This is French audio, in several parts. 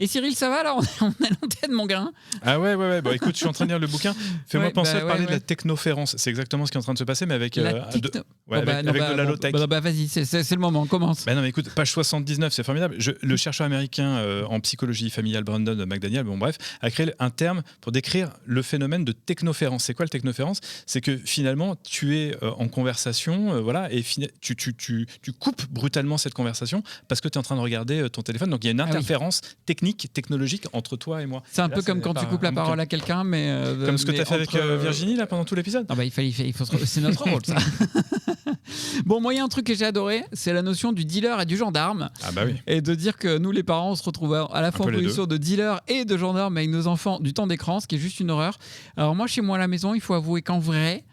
Et Cyril, ça va là? On est à l'antenne, mon grain. Ah ouais. Bon, écoute, je suis en train de lire le bouquin. Fais-moi penser à parler de la ouais. technoférence. C'est exactement ce qui est en train de se passer, mais avec, avec de la low-tech. Vas-y, c'est le moment, on commence. Non, mais écoute, page 79, c'est formidable. Le chercheur américain en psychologie familiale Brandon McDaniel, a créé un terme pour décrire le phénomène de technoférence. C'est quoi le technoférence? C'est que finalement, tu es en conversation, et tu coupes brutalement cette conversation parce que tu es en train de regarder ton téléphone. Donc il y a une interférence technologique entre toi et moi. C'est un peu comme quand tu coupes la parole à quelqu'un, mais comme ce que tu as fait avec Virginie là pendant tout l'épisode. Non, c'est notre rôle, ça. Bon, moi, il y a un truc que j'ai adoré, c'est la notion du dealer et du gendarme. Ah bah oui. Et de dire que nous, les parents, on se retrouve à la fois en position de dealer et de gendarme avec nos enfants du temps d'écran, ce qui est juste une horreur. Alors moi, chez moi à la maison, il faut avouer qu'en vrai,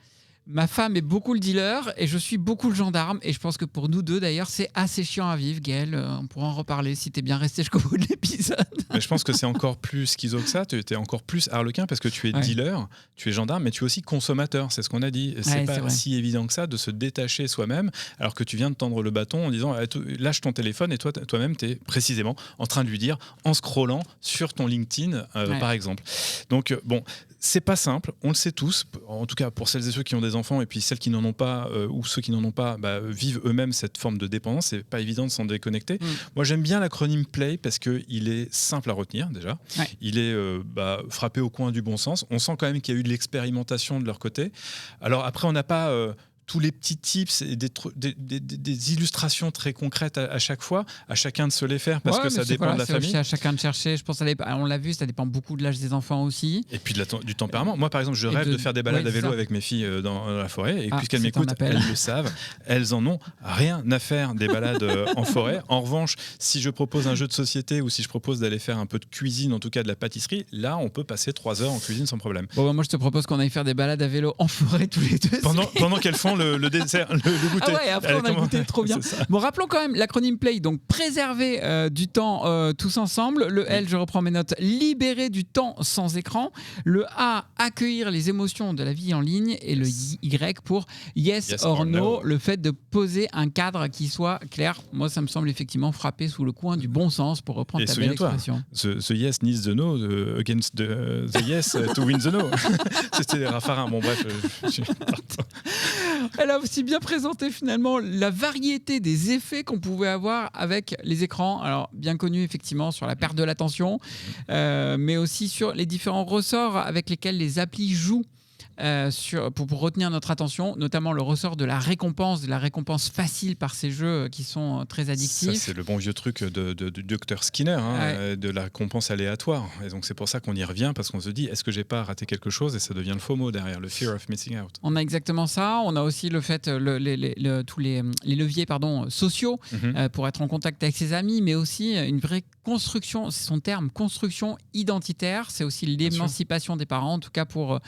ma femme est beaucoup le dealer et je suis beaucoup le gendarme. Et je pense que pour nous deux, d'ailleurs, c'est assez chiant à vivre, Gaël. On pourra en reparler si t'es bien resté jusqu'au bout de l'épisode. Mais je pense que c'est encore plus schizo que ça. Tu es encore plus harlequin parce que tu es dealer, tu es gendarme, mais tu es aussi consommateur. C'est ce qu'on a dit. C'est pas si évident que ça de se détacher soi-même alors que tu viens de tendre le bâton en disant lâche ton téléphone et toi-même, tu es précisément en train de lui dire en scrollant sur ton LinkedIn, par exemple. Donc, c'est pas simple, on le sait tous, en tout cas pour celles et ceux qui ont des enfants et puis celles qui n'en ont pas ou ceux qui n'en ont pas vivent eux-mêmes cette forme de dépendance, c'est pas évident de s'en déconnecter. Moi j'aime bien l'acronyme PLAY parce qu'il est simple à retenir déjà, il est frappé au coin du bon sens, on sent quand même qu'il y a eu de l'expérimentation de leur côté. Alors après on n'a pas... tous les petits tips et des illustrations très concrètes à chaque fois, à chacun de se les faire parce que ça dépend de la famille. C'est à chacun de chercher. Je pense on l'a vu, ça dépend beaucoup de l'âge des enfants aussi. Et puis du tempérament. Moi, par exemple, je rêve de faire des balades à vélo avec mes filles dans la forêt. Et puisqu'elles m'écoutent, elles le savent. Elles en ont rien à faire des balades en forêt. En revanche, si je propose un jeu de société ou si je propose d'aller faire un peu de cuisine, en tout cas de la pâtisserie, là, on peut passer 3 heures en cuisine sans problème. Bon, moi, je te propose qu'on aille faire des balades à vélo en forêt tous les deux. Pendant qu'elles font le dessert, le goûter. Ah ouais, après on a goûté, trop bien. Bon, rappelons quand même l'acronyme PLAY, donc préserver du temps tous ensemble. Le L, je reprends mes notes, libérer du temps sans écran. Le A, accueillir les émotions de la vie en ligne. Et le Y pour yes or no, le fait de poser un cadre qui soit clair. Moi, ça me semble effectivement frapper sous le coin du bon sens pour reprendre ta belle expression. The yes needs the no against the yes to win the no. C'était Raffarin. Bon, bref. Elle a aussi bien présenté finalement la variété des effets qu'on pouvait avoir avec les écrans. Alors, bien connu effectivement sur la perte de l'attention, mais aussi sur les différents ressorts avec lesquels les applis jouent. Pour retenir notre attention, notamment le ressort de la récompense facile par ces jeux qui sont très addictifs. Ça, c'est le bon vieux truc du docteur Skinner, de la récompense aléatoire. Et donc c'est pour ça qu'on y revient, parce qu'on se dit, est-ce que j'ai pas raté quelque chose? Et ça devient le FOMO derrière, le fear of missing out. On a exactement ça. On a aussi le fait, tous les leviers sociaux pour être en contact avec ses amis, mais aussi une vraie construction, c'est son terme, construction identitaire. C'est aussi l'émancipation des parents, en tout cas pour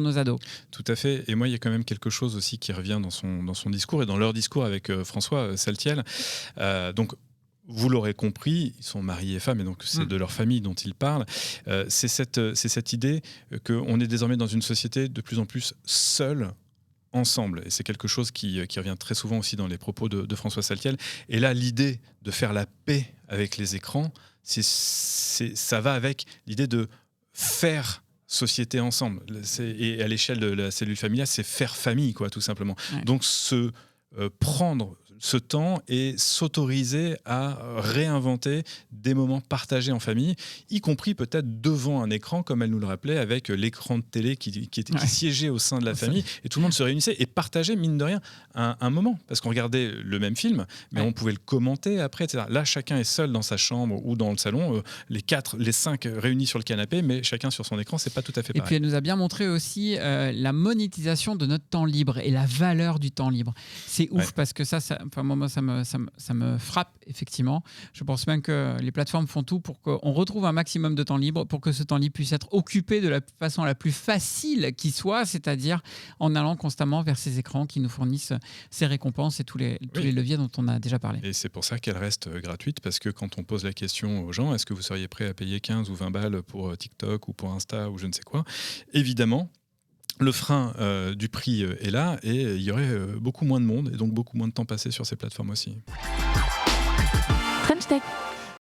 nos ados. Tout à fait. Et moi, il y a quand même quelque chose aussi qui revient dans son discours et dans leur discours avec François Saltiel. Donc, vous l'aurez compris, ils sont mariés et femmes, et donc c'est de leur famille dont ils parlent. C'est cette idée qu'on est désormais dans une société de plus en plus seule, ensemble. Et c'est quelque chose qui revient très souvent aussi dans les propos de François Saltiel. Et là, l'idée de faire la paix avec les écrans, ça va avec l'idée de faire société ensemble. Et à l'échelle de la cellule familiale, c'est faire famille, quoi, tout simplement. Ouais. Donc, prendre ce temps et s'autoriser à réinventer des moments partagés en famille, y compris peut-être devant un écran, comme elle nous le rappelait, avec l'écran de télé qui siégeait au sein de la famille, et tout le monde se réunissait et partageait, mine de rien, un moment. Parce qu'on regardait le même film, mais on pouvait le commenter après, etc. Là, chacun est seul dans sa chambre ou dans le salon, les 5 réunis sur le canapé, mais chacun sur son écran, c'est pas tout à fait pareil. Et puis elle nous a bien montré aussi la monétisation de notre temps libre et la valeur du temps libre. C'est ouf parce que moi, ça me frappe, effectivement. Je pense même que les plateformes font tout pour qu'on retrouve un maximum de temps libre, pour que ce temps libre puisse être occupé de la façon la plus facile qui soit, c'est-à-dire en allant constamment vers ces écrans qui nous fournissent ces récompenses et tous les leviers dont on a déjà parlé. Et c'est pour ça qu'elle reste gratuite, parce que quand on pose la question aux gens, est-ce que vous seriez prêt à payer 15 ou 20 balles pour TikTok ou pour Insta ou je ne sais quoi, évidemment, le frein du prix est là et il y aurait beaucoup moins de monde et donc beaucoup moins de temps passé sur ces plateformes aussi. French Tech.